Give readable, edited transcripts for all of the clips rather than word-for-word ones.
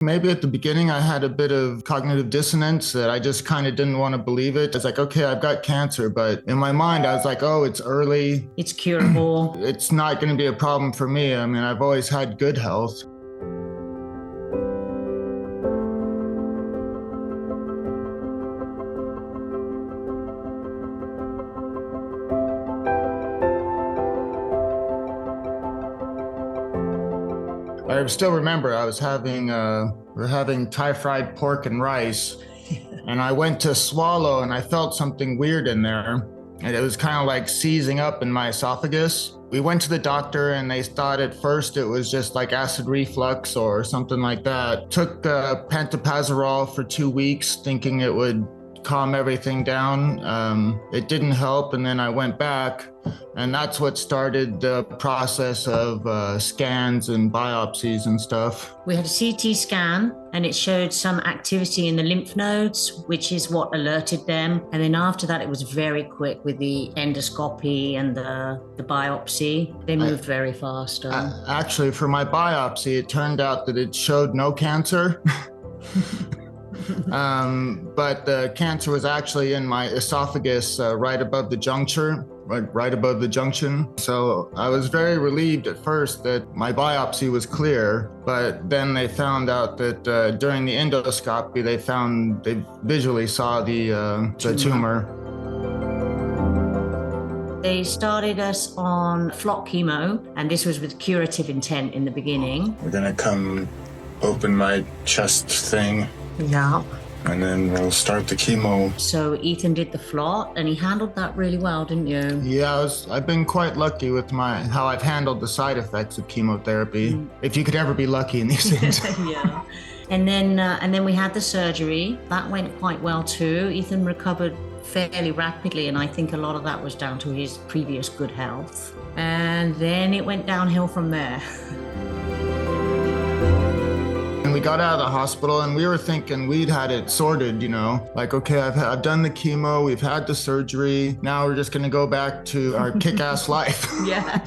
Maybe at the beginning I had a bit of cognitive dissonance that I just kind of didn't want to believe it. It's like, okay, I've got cancer, but in my mind I was like, oh, it's early. It's curable. It's not going to be a problem for me. I mean, I've always had good health. I still remember I was we're having Thai fried pork and rice, and I went to swallow and I felt something weird in there, and it was kind of like seizing up in my esophagus. We went to the doctor and they thought at first it was just like acid reflux or something like that. Took pantoprazole for 2 weeks thinking it would calm everything down. It didn't help, and then I went back, and that's what started the process of scans and biopsies and stuff. We had a CT scan and it showed some activity in the lymph nodes, which is what alerted them. And then after that, it was very quick with the endoscopy and the biopsy. They moved very fast. Actually, for my biopsy, it turned out that it showed no cancer. But the cancer was actually in my esophagus, right above the juncture, right above the junction. So I was very relieved at first that my biopsy was clear, but then they found out that during the endoscopy, they visually saw the tumor. They started us on flock chemo, and this was with curative intent in the beginning. We're gonna come open my chest thing. Yeah. And then we'll start the chemo. So Ethan did the flot, and he handled that really well, didn't you? Yeah, I've been quite lucky with how I've handled the side effects of chemotherapy. If you could ever be lucky in these things. Yeah. And then we had the surgery. That went quite well too. Ethan recovered fairly rapidly, and I think a lot of that was down to his previous good health. And then it went downhill from there. And we got out of the hospital and we were thinking we'd had it sorted, like, okay, I've done the chemo, we've had the surgery, now we're just gonna go back to our kick-ass life. Yeah.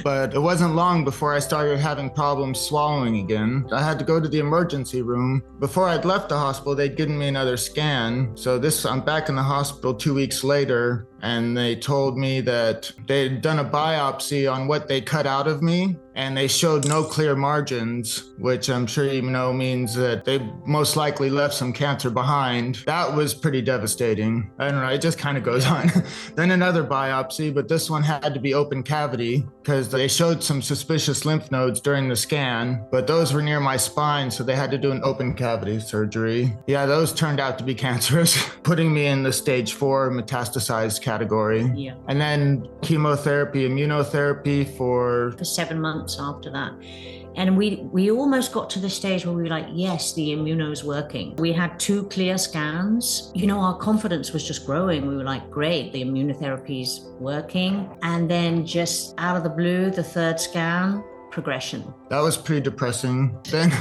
But it wasn't long before I started having problems swallowing again. I had to go to the emergency room. Before I'd left the hospital, they'd given me another scan. So I'm back in the hospital 2 weeks later, and they told me that they'd done a biopsy on what they cut out of me, and they showed no clear margins, which I'm sure you know means that they most likely left some cancer behind. That was pretty devastating. I don't know, it just kind of goes on. Then another biopsy, but this one had to be open cavity because they showed some suspicious lymph nodes during the scan, but those were near my spine, so they had to do an open cavity surgery. Yeah, those turned out to be cancerous, putting me in the stage 4 metastasized category. Yeah. And then chemotherapy, immunotherapy for 7 months after that. And we almost got to the stage where we were like, yes, the immuno's working. We had 2 clear scans. Our confidence was just growing. We were like, great, the immunotherapy's working. And then just out of the blue, the 3rd scan, progression. That was pretty depressing. Then,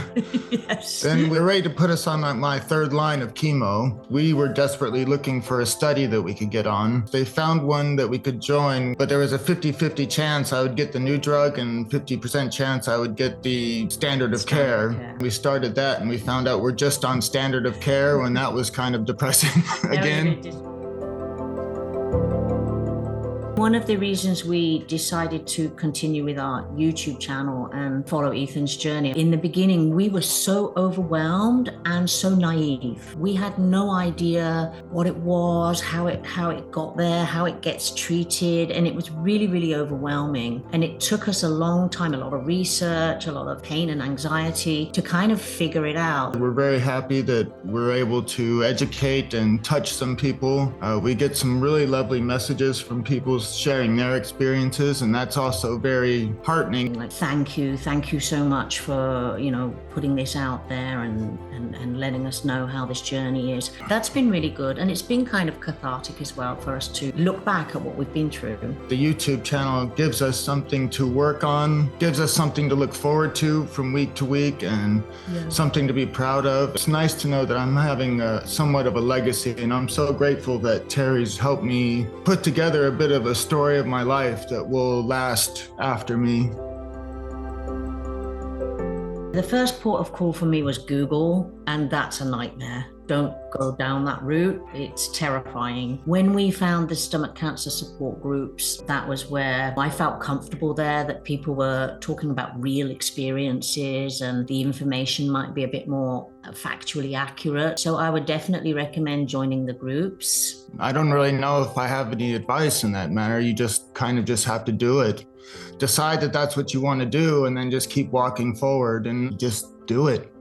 yes. Then we were ready to put us on my 3rd line of chemo. We were desperately looking for a study that we could get on. They found one that we could join, but there was a 50-50 chance I would get the new drug and 50% chance I would get the standard of care. We started that and we found out we're just on standard of care when that was kind of depressing again. One of the reasons we decided to continue with our YouTube channel and follow Ethan's journey, in the beginning, we were so overwhelmed and so naive. We had no idea what it was, how it got there, how it gets treated, and it was really, really overwhelming. And it took us a long time, a lot of research, a lot of pain and anxiety to kind of figure it out. We're very happy that we're able to educate and touch some people. We get some really lovely messages from people sharing their experiences, and that's also very heartening. Like, thank you so much for putting this out there and letting us know how this journey is. That's been really good, and it's been kind of cathartic as well for us to look back at what we've been through. The YouTube channel gives us something to work on, gives us something to look forward to from week to week, and something to be proud of. It's nice to know that I'm having somewhat of a legacy, and I'm so grateful that Terri's helped me put together a bit of a story of my life that will last after me. The first port of call for me was Google, and that's a nightmare. Don't go down that route. It's terrifying. When we found the stomach cancer support groups, that was where I felt comfortable there, that people were talking about real experiences and the information might be a bit more factually accurate. So I would definitely recommend joining the groups. I don't really know if I have any advice in that matter. You just kind of just have to do it. Decide that that's what you want to do, and then just keep walking forward and just do it.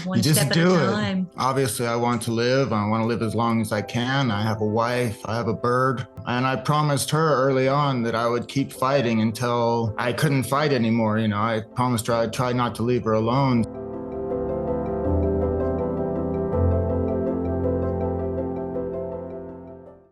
One You just step at do a it. time. Obviously, I want to live. I want to live as long as I can. I have a wife. I have a bird. And I promised her early on that I would keep fighting until I couldn't fight anymore. I promised her I'd try not to leave her alone.